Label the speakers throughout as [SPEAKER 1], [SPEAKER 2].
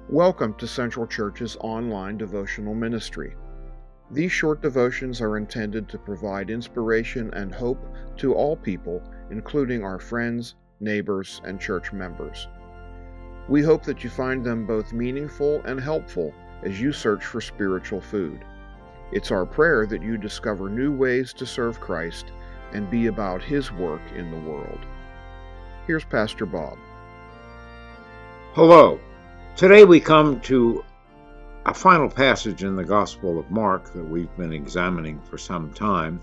[SPEAKER 1] Welcome to Central Church's online devotional ministry. These short devotions are intended to provide inspiration and hope to all people, including our friends, neighbors, and church members. We hope that you find them both meaningful and helpful as you search for spiritual food. It's our prayer that you discover new ways to serve Christ and be about His work in the world. Here's Pastor Bob.
[SPEAKER 2] Hello. Today we come to a final passage in the Gospel of Mark that we've been examining for some time.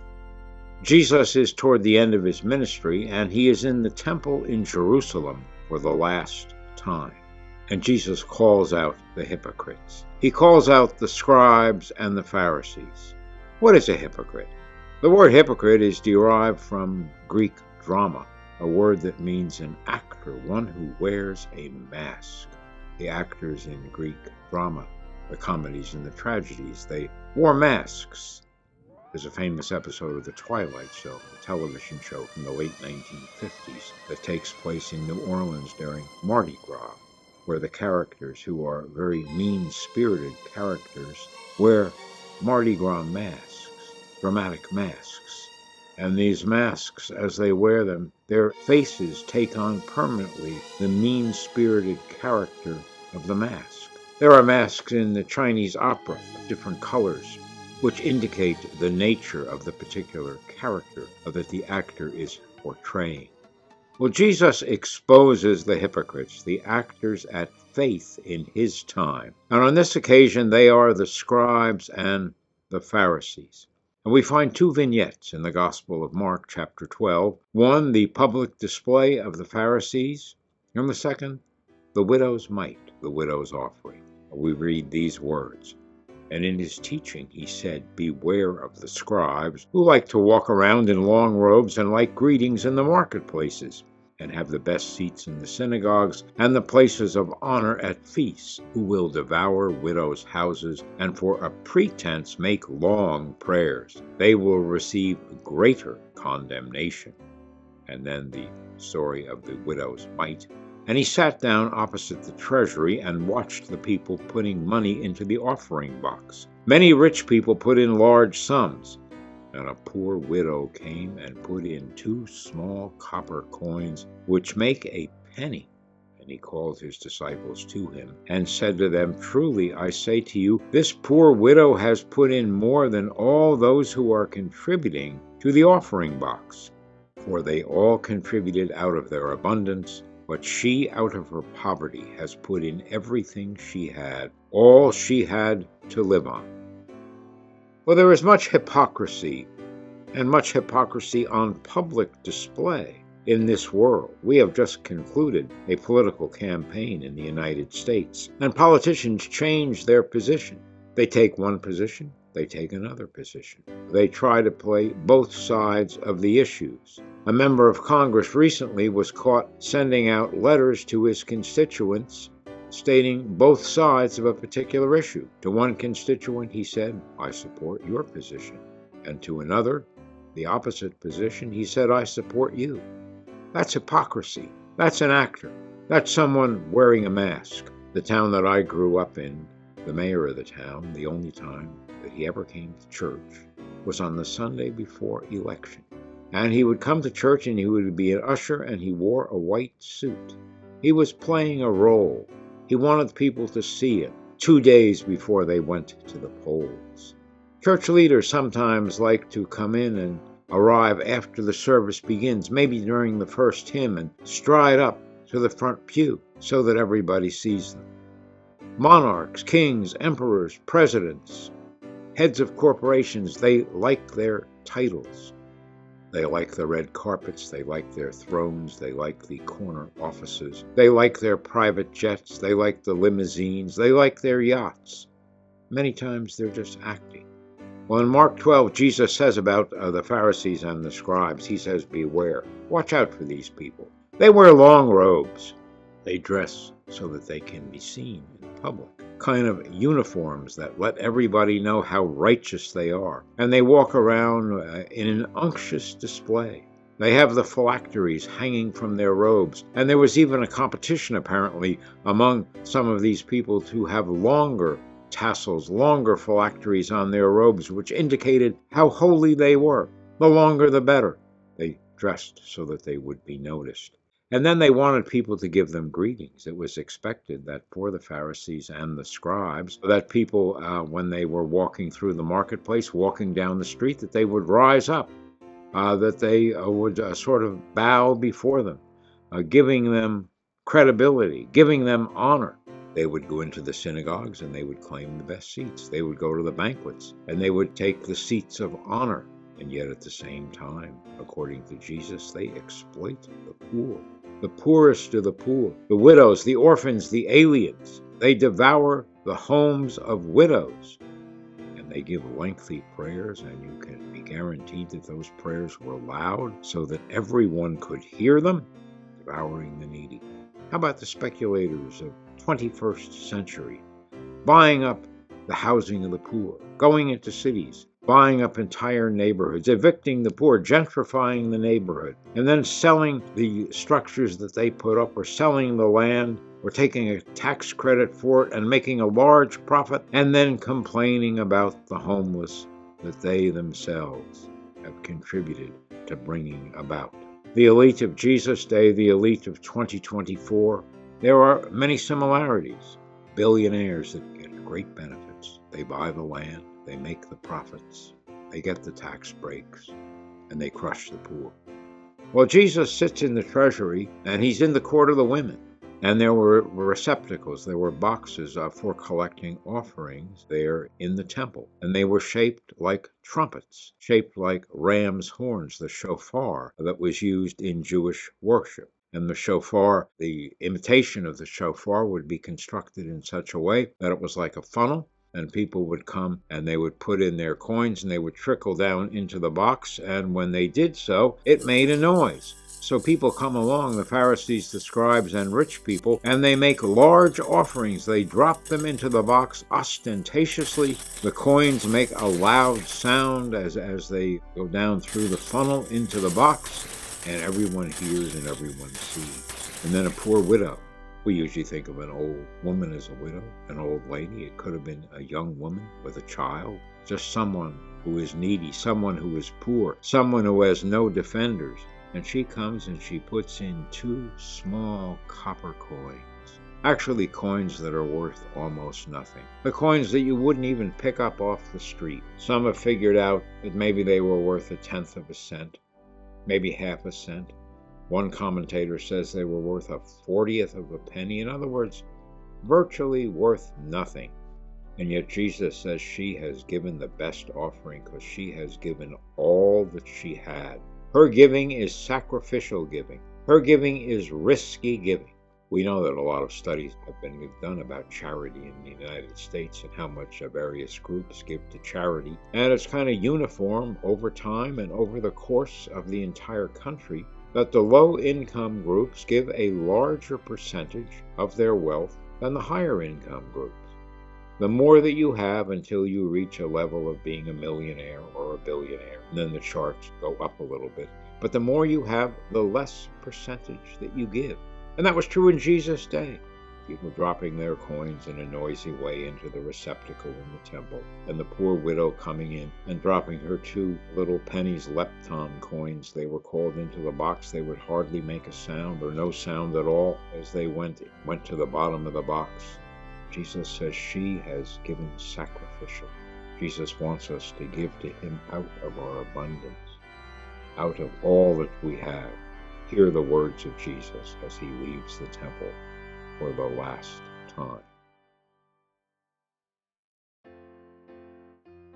[SPEAKER 2] Jesus is toward the end of his ministry, and he is in the temple in Jerusalem for the last time. And Jesus calls out the hypocrites. He calls out the scribes and the Pharisees. What is a hypocrite? The word hypocrite is derived from Greek drama, a word that means an actor, one who wears a mask. The actors in Greek drama, the comedies and the tragedies, they wore masks. There's a famous episode of The Twilight Show, a television show from the late 1950s that takes place in New Orleans during Mardi Gras, where the characters, who are very mean-spirited characters, wear Mardi Gras masks, dramatic masks. And these masks, as they wear them, their faces take on permanently the mean-spirited character of the mask. There are masks in the Chinese opera of different colors, which indicate the nature of the particular character that the actor is portraying. Well, Jesus exposes the hypocrites, the actors at faith in his time. And on this occasion, they are the scribes and the Pharisees. And we find two vignettes in the Gospel of Mark, chapter 12. One, the public display of the Pharisees, and the second, the widow's mite, the widow's offering. We read these words. And in his teaching he said, "Beware of the scribes, who like to walk around in long robes and like greetings in the marketplaces, and have the best seats in the synagogues and the places of honor at feasts, who will devour widows' houses, and for a pretense make long prayers. They will receive greater condemnation." And then the story of the widow's mite. And he sat down opposite the treasury and watched the people putting money into the offering box. Many rich people put in large sums, and a poor widow came and put in 2 small copper coins, which make a penny. And he called his disciples to him and said to them, "Truly I say to you, this poor widow has put in more than all those who are contributing to the offering box. For they all contributed out of their abundance, but she out of her poverty has put in everything she had, all she had to live on." Well, there is much hypocrisy, and much hypocrisy on public display in this world. We have just concluded a political campaign in the United States, and politicians change their position. They take one position, they take another position. They try to play both sides of the issues. A member of Congress recently was caught sending out letters to his constituents stating both sides of a particular issue. To one constituent, he said, "I support your position." And to another, the opposite position, he said, "I support you." That's hypocrisy. That's an actor. That's someone wearing a mask. The town that I grew up in, the mayor of the town, the only time that he ever came to church was on the Sunday before election. And he would come to church and he would be an usher, and he wore a white suit. He was playing a role. He wanted people to see it 2 days before they went to the polls. Church leaders sometimes like to come in and arrive after the service begins, maybe during the first hymn, and stride up to the front pew so that everybody sees them. Monarchs, kings, emperors, presidents, heads of corporations, they like their titles. They like the red carpets, they like their thrones, they like the corner offices, they like their private jets, they like the limousines, they like their yachts. Many times they're just acting. Well, in Mark 12, Jesus says about the Pharisees and the scribes, he says, "Beware, watch out for these people. They wear long robes. They dress so that they can be seen in public. Kind of uniforms that let everybody know how righteous they are. And they walk around in an unctuous display. They have the phylacteries hanging from their robes. And there was even a competition, apparently, among some of these people to have longer tassels, longer phylacteries on their robes, which indicated how holy they were. The longer, the better. They dressed so that they would be noticed. And then they wanted people to give them greetings. It was expected that for the Pharisees and the scribes, that people, when they were walking through the marketplace, walking down the street, that they would rise up, that they would sort of bow before them, giving them credibility, giving them honor. They would go into the synagogues and they would claim the best seats. They would go to the banquets and they would take the seats of honor. And yet at the same time, according to Jesus, they exploit the poor, the poorest of the poor, the widows, the orphans, the aliens. They devour the homes of widows. And they give lengthy prayers, and you can be guaranteed that those prayers were loud so that everyone could hear them, devouring the needy. How about the speculators of 21st century, buying up the housing of the poor, going into cities, buying up entire neighborhoods, evicting the poor, gentrifying the neighborhood, and then selling the structures that they put up, or selling the land, or taking a tax credit for it and making a large profit, and then complaining about the homeless that they themselves have contributed to bringing about. The elite of Jesus' day, the elite of 2024, there are many similarities. Billionaires that get great benefits. They buy the land, they make the profits, they get the tax breaks, and they crush the poor. Well, Jesus sits in the treasury, and he's in the court of the women. And there were receptacles, there were boxes for collecting offerings there in the temple. And they were shaped like trumpets, shaped like ram's horns, the shofar that was used in Jewish worship. And the shofar, the imitation of the shofar, would be constructed in such a way that it was like a funnel, and people would come and they would put in their coins and they would trickle down into the box. And when they did so, it made a noise. So people come along, the Pharisees, the scribes, and rich people, and they make large offerings. They drop them into the box ostentatiously. The coins make a loud sound as they go down through the funnel into the box, and everyone hears and everyone sees. And then a poor widow. We usually think of an old woman as a widow, an old lady. It could have been a young woman with a child, just someone who is needy, someone who is poor, someone who has no defenders. And she comes and she puts in 2 small copper coins. Actually, coins that are worth almost nothing. The coins that you wouldn't even pick up off the street. Some have figured out that maybe they were worth 1/10 of a cent, maybe half a cent. One commentator says they were worth 1/40th of a penny. In other words, virtually worth nothing. And yet Jesus says she has given the best offering because she has given all that she had. Her giving is sacrificial giving. Her giving is risky giving. We know that a lot of studies have been done about charity in the United States and how much various groups give to charity. And it's kind of uniform over time and over the course of the entire country that the low-income groups give a larger percentage of their wealth than the higher-income groups. The more that you have until you reach a level of being a millionaire or a billionaire, and then the charts go up a little bit. But the more you have, the less percentage that you give. And that was true in Jesus' day. People dropping their coins in a noisy way into the receptacle in the temple, and the poor widow coming in and dropping her 2 little pennies, lepton coins they were called, into the box. They would hardly make a sound or no sound at all as they went to the bottom of the box. Jesus says she has given sacrificial. Jesus wants us to give to him out of our abundance, out of all that we have. Hear the words of Jesus as he leaves the temple for the last time.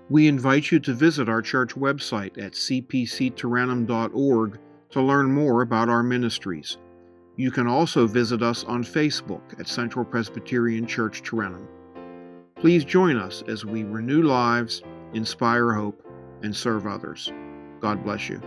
[SPEAKER 1] We invite you to visit our church website at cpctaranum.org to learn more about our ministries. You can also visit us on Facebook at Central Presbyterian Church Taranum. Please join us as we renew lives, inspire hope, and serve others. God bless you.